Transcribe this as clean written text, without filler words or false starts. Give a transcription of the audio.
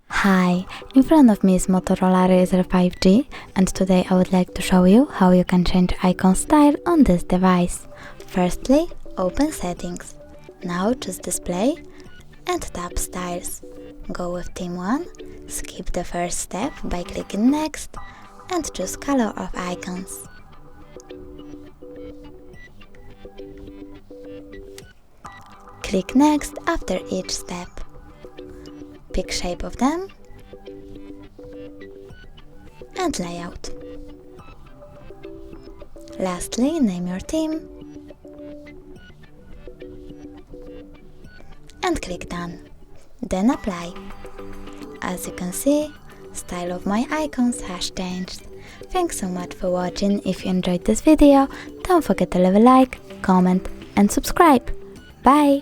Hi, in front of me is Motorola Razr 5G, and today I would like to show you how you can change icon style on this device. Firstly, open Settings. Now choose Display and tap Styles. Go with Theme 1, skip the first step by clicking Next and choose Color of Icons. Click Next after each step. Pick shape of them and layout. Lastly, name your theme and click Done. Then apply. As you can see, style of my icons has changed. Thanks so much for watching. If you enjoyed this video, don't forget to leave a like, comment and subscribe. Bye!